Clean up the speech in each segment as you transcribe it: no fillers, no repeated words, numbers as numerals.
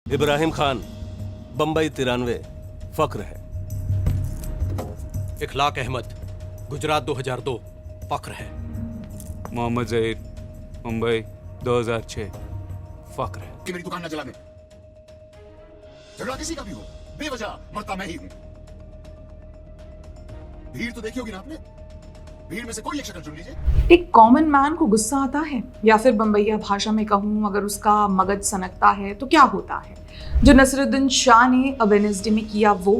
इब्राहिम खान, बंबई 93, फक्र है। इखलाक अहमद, गुजरात 2002, फक्र है। मोहम्मद जहीर, मुंबई 2006, फक्र है। कि मेरी दुकान न जला दे। झगड़ा किसी का भी हो, बेवजह मरता मैं ही हूं। भीड़ तो देखी होगी ना आपने, भीड़ में से कोई एक शक्ल चुन लीजिए। एक कॉमन मैन को गुस्सा आता है, या फिर बम्बईया भाषा में कहूँ अगर उसका मगज सनकता है तो क्या होता है। जो नसरुद्दीन शाह ने वेडनेसडे में किया, वो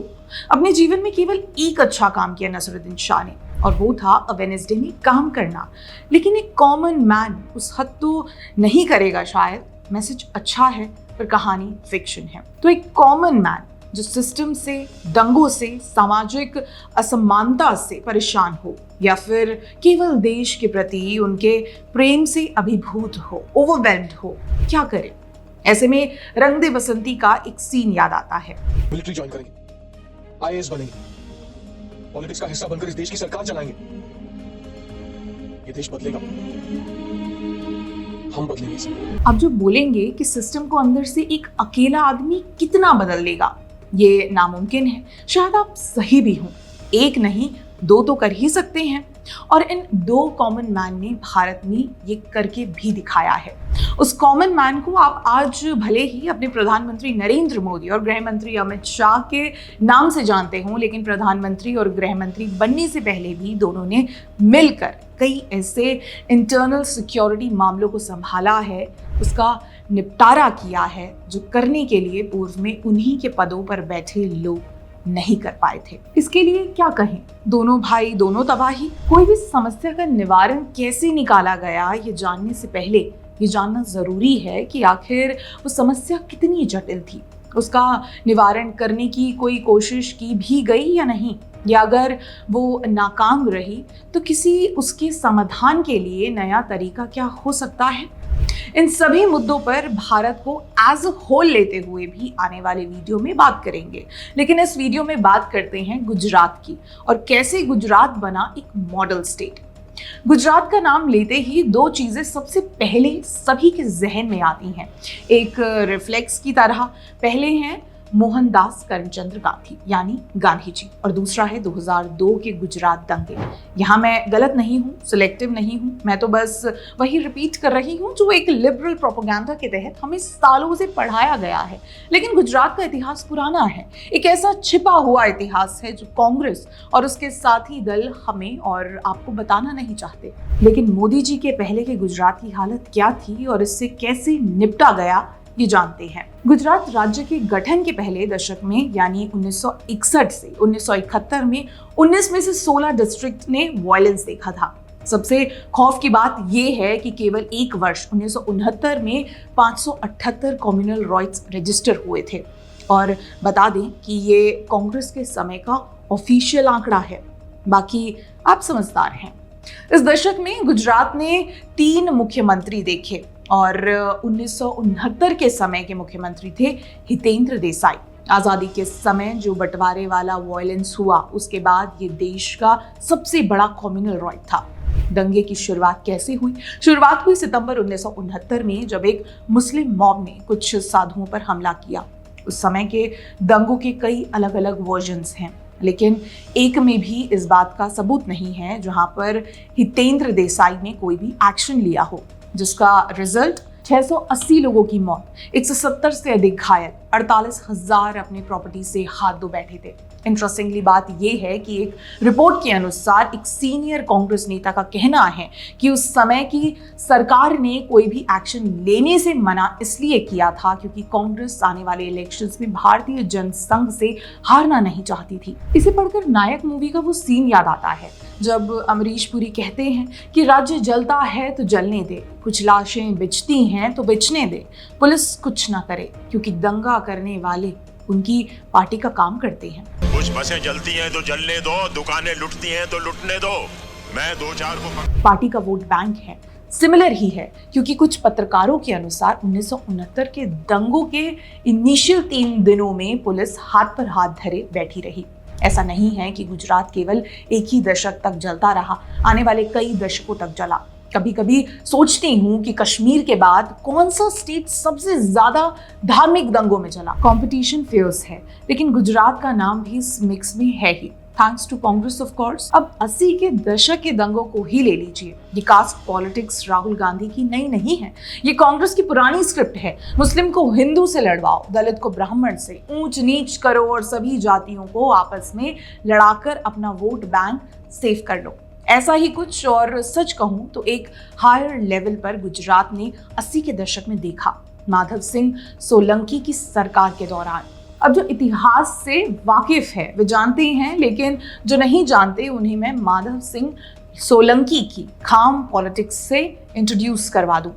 अपने जीवन में केवल एक अच्छा काम किया नसरुद्दीन शाह ने, और वो था वेडनेसडे में काम करना। लेकिन एक कॉमन मैन उस हद तो नहीं करेगा शायद। मैसेज अच्छा है पर कहानी फिक्शन है। तो एक कॉमन मैन जो सिस्टम से, दंगों से, सामाजिक असमानता से परेशान हो, या फिर केवल देश के प्रति उनके प्रेम से अभिभूत हो, ओवरवेल्म्ड हो, क्या करे। ऐसे में रंग दे बसंती का एक सीन याद आता है। मिलिट्री ज्वाइन करेंगे, आईएएस बनेंगे, पॉलिटिक्स का हिस्सा बनकर इस देश की सरकार चलाएंगे। ये देश बदलेगा, हम बदलेंगे इसे। अब जो बोलेंगे कि सिस्टम को अंदर से एक अकेला आदमी कितना बदल देगा, ये नामुमकिन है। शायद आप सही भी हों, एक नहीं दो तो कर ही सकते हैं, और इन दो कॉमन मैन ने भारत में ये करके भी दिखाया है। उस कॉमन मैन को आप आज भले ही अपने प्रधानमंत्री नरेंद्र मोदी और गृह मंत्री अमित शाह के नाम से जानते हों, लेकिन प्रधानमंत्री और गृह मंत्री बनने से पहले भी दोनों ने मिलकर कई ऐसे इंटरनल सिक्योरिटी मामलों को संभाला है, उसका निपटारा किया है, जो करने के लिए पूर्व में उन्हीं के पदों पर बैठे लोग नहीं कर पाए थे। इसके लिए क्या कहें, दोनों भाई दोनों तबाही। कोई भी समस्या का निवारण कैसे निकाला गया, ये जानने से पहले ये जानना जरूरी है कि आखिर वो समस्या कितनी जटिल थी, उसका निवारण करने की कोई कोशिश की भी गई या नहीं, या अगर वो नाकाम रही तो किसी उसके समाधान के लिए नया तरीका क्या हो सकता है। इन सभी मुद्दों पर भारत को एज अ होल लेते हुए भी आने वाले वीडियो में बात करेंगे। लेकिन इस वीडियो में बात करते हैं गुजरात की, और कैसे गुजरात बना एक मॉडल स्टेट। गुजरात का नाम लेते ही दो चीजें सबसे पहले सभी के जहन में आती हैं, एक रिफ्लेक्स की तरह। पहले हैं मोहनदास करमचंद गांधी यानी गांधी जी, और दूसरा है 2002 के गुजरात दंगे। यहाँ मैं गलत नहीं हूँ, सिलेक्टिव नहीं हूँ, मैं तो बस वही रिपीट कर रही हूँ जो एक लिबरल प्रोपेगेंडा के तहत हमें सालों से पढ़ाया गया है। लेकिन गुजरात का इतिहास पुराना है, एक ऐसा छिपा हुआ इतिहास है जो कांग्रेस और उसके साथी दल हमें और आपको बताना नहीं चाहते। लेकिन मोदी जी के पहले के गुजरात की हालत क्या थी और इससे कैसे निपटा गया, ये जानते हैं। गुजरात राज्य के गठन के पहले दशक में यानी 1961 से 1971 में 19 में से 16 डिस्ट्रिक्ट ने वायलेंस देखा था। सबसे खौफ की बात यह है कि केवल एक वर्ष 1969 में 578 कम्युनल राइट्स रजिस्टर हुए थे, और बता दें कि ये कांग्रेस के समय का ऑफिशियल आंकड़ा है, बाकी आप समझदार हैं। इस दशक में गुजरात ने 3 मुख्यमंत्री देखे, और 1969 के समय के मुख्यमंत्री थे हितेंद्र देसाई। आज़ादी के समय जो बंटवारे वाला वायलेंस हुआ, उसके बाद ये देश का सबसे बड़ा कम्युनल राइट था। दंगे की शुरुआत कैसे हुई? शुरुआत हुई सितंबर 1969 में, जब एक मुस्लिम मॉब ने कुछ साधुओं पर हमला किया। उस समय के दंगों के कई अलग अलग वर्जन्स हैं, लेकिन एक में भी इस बात का सबूत नहीं है जहां पर हितेंद्र देसाई ने कोई भी एक्शन लिया हो, जिसका रिजल्ट 680 लोगों की मौत, 170 से अधिक घायल, 48,000 अपनी प्रॉपर्टी से हाथ धो बैठे थे। इंटरेस्टिंगली बात यह है कि एक रिपोर्ट के अनुसार एक सीनियर कांग्रेस नेता का कहना है कि उस समय की सरकार ने कोई भी एक्शन लेने से मना इसलिए किया था क्योंकि कांग्रेस आने वाले इलेक्शंस में भारतीय जनसंघ से हारना नहीं चाहती थी। इसे पढ़कर नायक मूवी का वो सीन याद आता है जब अमरीश पुरी कहते हैं कि राज्य जलता है तो जलने दे, कुछ लाशें बिछती हैं तो बिछने दे, पुलिस कुछ ना करे क्योंकि दंगा करने वाले उनकी पार्टी का काम करते हैं। कुछ बसें जलती हैं तो जलने दो, दुकानें लुटती हैं तो लुटने दो, मैं 2-4 को। पार्टी का वोट बैंक है, सिमिलर ही है, क्योंकि कुछ पत्रकारों के अनुसार 1969 के दंगों के इनिशियल 3 दिनों में पुलिस हाथ पर हाथ धरे बैठी रही। ऐसा नहीं है कि गुजरात केवल एक ही दशक तक जलता रहा, आने वाले कई दशकों तक जला। कभी कभी सोचती हूँ कि कश्मीर के बाद कौन सा स्टेट सबसे ज्यादा धार्मिक दंगों में चला। कंपटीशन फियर्स है, लेकिन गुजरात का नाम भी इस मिक्स में है ही, thanks to Congress of course. अब 80 के दशक के दंगों को ही ले लीजिए, ये कास्ट पॉलिटिक्स राहुल गांधी की नई नहीं है, ये कांग्रेस की पुरानी स्क्रिप्ट है। मुस्लिम को हिंदू से लड़वाओ, दलित को ब्राह्मण से, ऊंच नीच करो और सभी जातियों को आपस में लड़ाकर अपना वोट बैंक सेव कर लो। ऐसा ही कुछ, और सच कहूं तो एक हायर लेवल पर गुजरात ने 80 के दशक में देखा, माधव सिंह सोलंकी की सरकार के दौरान। अब जो इतिहास से वाकिफ है वे जानते हैं, लेकिन जो नहीं जानते उन्हें मैं माधव सिंह सोलंकी की खाम पॉलिटिक्स से इंट्रोड्यूस करवा दूं।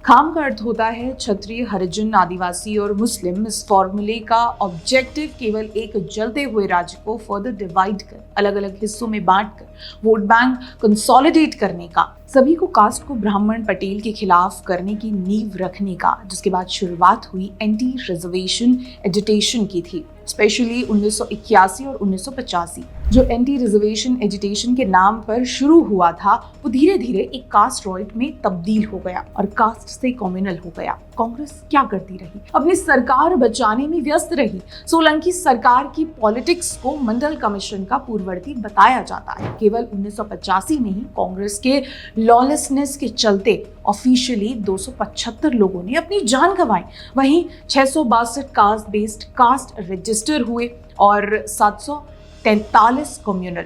खाम का अर्थ होता है क्षत्रिय, हरिजन, आदिवासी और मुस्लिम। इस फॉर्मूले का ऑब्जेक्टिव केवल एक जलते हुए राज्य को फर्दर डिवाइड कर, अलग अलग हिस्सों में बांटकर वोट बैंक कंसोलिडेट करने का, सभी को कास्ट को ब्राह्मण पटेल के खिलाफ करने की नींव रखने का, जिसके बाद शुरुआत हुई एंटी रिजर्वेशन एजिटेशन की थी, स्पेशली 1981 और 1985। जो एंटी रिजर्वेशन एजिटेशन के नाम पर शुरू हुआ था वो धीरे धीरे एक कास्ट रॉयट में तब्दील हो गया और कास्ट से कम्युनल हो गया। कांग्रेस क्या करती रही? अपनी सरकार बचाने में व्यस्त रही। सोलंकी सरकार की पॉलिटिक्स को मंडल कमीशन का पूर्ववर्ती बताया जाता है। केवल 1985 में ही कांग्रेस के लॉलेसनेस के चलते ऑफिशियली 275 लोगों ने अपनी जान गंवाई। वहीं 662 कास्ट बेस्ड कास्ट रजिस्टर हुए और 743 कम्युनल।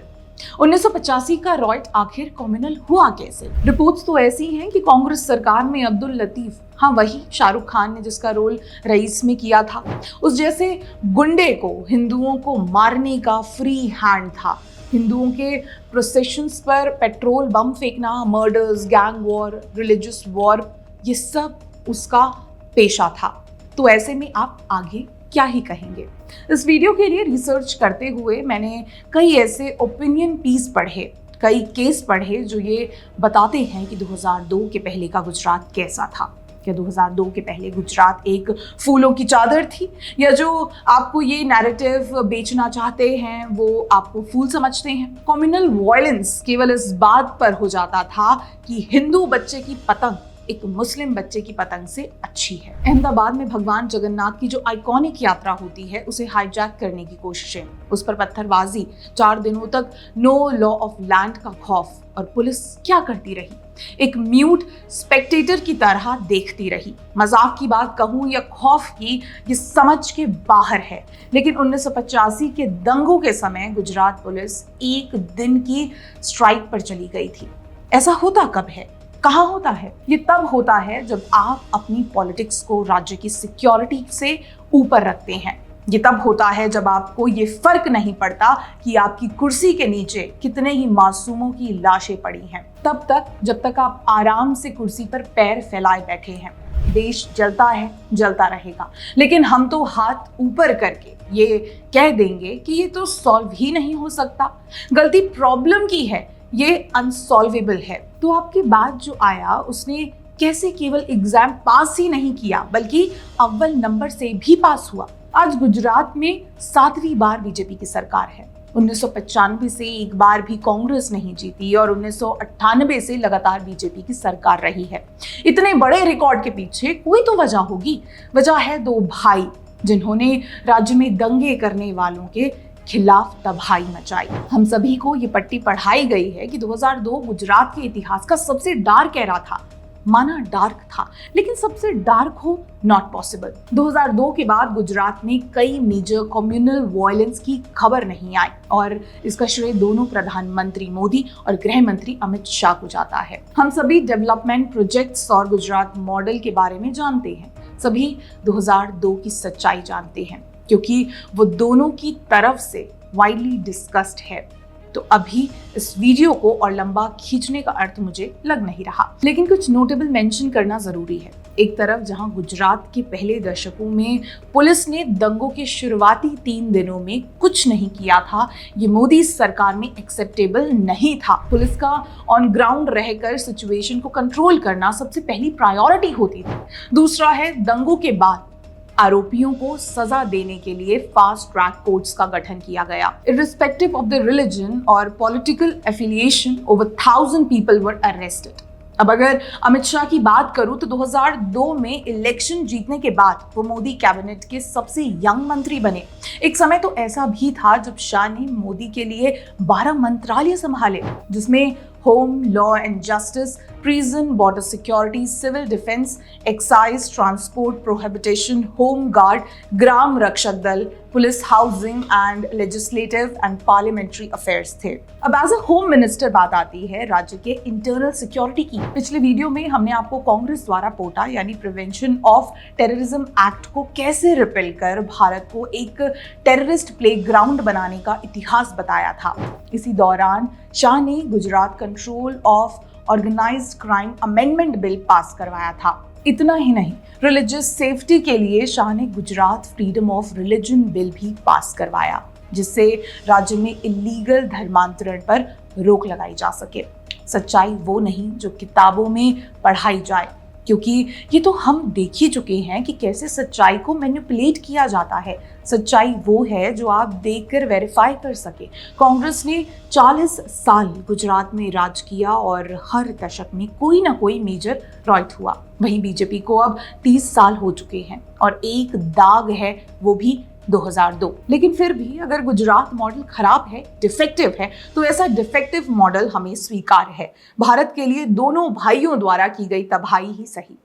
1985 का रॉयट आखिर कम्युनल हुआ कैसे? रिपोर्ट्स तो ऐसी हैं कि कांग्रेस सरकार में अब्दुल लतीफ, हाँ वही शाहरुख खान ने जिसका रोल रईस में किया था, उस जैसे गुंडे को हिंदुओं को मारने का फ्री हैंड था। हिंदुओं के प्रोसेशंस पर पेट्रोल बम फेंकना, murders, gang war, religious war, ये सब उसका पेशा था। तो ऐसे में आप आगे क्या ही कहेंगे? इस वीडियो के लिए रिसर्च करते हुए मैंने कई ऐसे ओपिनियन पीस पढ़े, कई केस पढ़े जो ये बताते हैं कि 2002 के पहले का गुजरात कैसा था। क्या 2002 के पहले गुजरात एक फूलों की चादर थी, या जो आपको ये नैरेटिव बेचना चाहते हैं वो आपको फूल समझते हैं? कम्युनल वायलेंस केवल इस बात पर हो जाता था कि हिंदू बच्चे की पतंग एक मुस्लिम बच्चे की पतंग से अच्छी है। अहमदाबाद में भगवान जगन्नाथ की जो आइकॉनिक यात्रा होती है उसे हाईजैक करने की कोशिशें, उस पर पत्थरबाजी, 4 दिनों तक नो लॉ ऑफ लैंड का खौफ, और पुलिस क्या करती रही? एक म्यूट स्पेक्टेटर की तरह देखती रही। मजाक की बात कहूं या खौफ की, ये समझ के बाहर है। लेकिन 1985 के दंगों के समय गुजरात पुलिस एक दिन की स्ट्राइक पर चली गई थी। ऐसा होता कब है, कहाँ होता है? ये तब होता है जब आप अपनी पॉलिटिक्स को राज्य की सिक्योरिटी से ऊपर रखते हैं। ये तब होता है जब आपको ये फर्क नहीं पड़ता कि आपकी कुर्सी के नीचे कितने ही मासूमों की लाशें पड़ी हैं। तब तक जब तक आप आराम से कुर्सी पर पैर फैलाए बैठे हैं। देश जलता है, जलता रहेगा, लेकिन हम तो हाथ ऊपर करके ये कह देंगे कि ये तो सॉल्व ही नहीं हो सकता, गलती प्रॉब्लम की है, ये अनसॉल्वेबल है। तो आपके बाद जो आया उसने कैसे केवल एग्जाम पास ही नहीं किया बल्कि अव्वल नंबर से भी पास हुआ। आज गुजरात में 7वीं बार बीजेपी की सरकार है। 1995 से एक बार भी कांग्रेस नहीं जीती और 1998 से लगातार बीजेपी की सरकार रही है। इतने बड़े रिकॉर्ड के पीछे कोई तो वजह होगी। वजह है 2 भाई जिन्होंने राज्य में दंगे करने वालों के खिलाफ तबाही मचाई। हम सभी को ये पट्टी पढ़ाई गई है कि 2002 गुजरात के इतिहास का सबसे डार्क एरा था। माना डार्क था, लेकिन सबसे डार्क हो नॉट पॉसिबल। 2002 के बाद गुजरात में कई मेजर कम्युनल वायलेंस की खबर नहीं आई और इसका श्रेय दोनों प्रधानमंत्री मोदी और गृह मंत्री अमित शाह को जाता है। हम सभी डेवलपमेंट प्रोजेक्ट्स और गुजरात मॉडल के बारे में जानते हैं। सभी 2002 की सच्चाई जानते हैं क्योंकि वो दोनों की तरफ से वाइडली डिस्कस्ड है। तो अभी इस वीडियो को और लंबा खींचने का अर्थ मुझे लग नहीं रहा, लेकिन कुछ नोटेबल मेंशन करना जरूरी है। एक तरफ जहां गुजरात के पहले दशकों में पुलिस ने दंगों के शुरुआती 3 दिनों में कुछ नहीं किया था, ये मोदी सरकार में एक्सेप्टेबल नहीं था। पुलिस का ऑन ग्राउंड रहकर सिचुएशन को कंट्रोल करना सबसे पहली प्रायोरिटी होती थी। दूसरा है दंगों के बाद आरोपियों को सजा देने के लिए फास्ट ट्रैक कोर्ट्स का गठन किया गया। इर्रिस्पेक्टिव ऑफ द रिलीजन और political affiliation, over 1000 people were arrested। अब अगर अमित शाह की बात करूं तो 2002 में इलेक्शन जीतने के बाद वो मोदी कैबिनेट के सबसे यंग मंत्री बने। एक समय तो ऐसा भी था जब शाह ने मोदी के लिए 12 मंत्रालय संभाले, जिसमें home, law and justice, prison, border security, civil defence, excise, transport prohibition, home guard, ग्राम रक्षक दल, police, housing and legislative and parliamentary affairs थे। अब एज अ होम मिनिस्टर बात आती है राज्य के इंटरनल सिक्योरिटी की। पिछले वीडियो में हमने आपको कांग्रेस द्वारा पोटा यानी प्रिवेंशन ऑफ टेररिज्म एक्ट को कैसे रिपेल कर भारत को एक टेररिस्ट प्लेग्राउंड बनाने का इतिहास बताया था। इसी दौरान शाह ने Gujarat control of organised crime amendment bill pass करवाया था। इतना ही नहीं, रिलीजियस सेफ्टी के लिए शाह ने Gujarat freedom of religion bill भी पास करवाया, जिससे राज्य में इलीगल धर्मांतरण पर रोक लगाई जा सके। सच्चाई वो नहीं जो किताबों में पढ़ाई जाए, क्योंकि ये तो हम देख ही चुके हैं कि कैसे सच्चाई को मैनिपुलेट किया जाता है। सच्चाई वो है जो आप देखकर वेरीफाई कर सके। कांग्रेस ने 40 साल गुजरात में राज किया और हर दशक में कोई ना कोई मेजर रॉयट हुआ। वहीं बीजेपी को अब 30 साल हो चुके हैं और एक दाग है, वो भी 2002। लेकिन फिर भी अगर गुजरात मॉडल खराब है, डिफेक्टिव है, तो ऐसा डिफेक्टिव मॉडल हमें स्वीकार है। भारत के लिए दोनों भाइयों द्वारा की गई तबाही ही सही।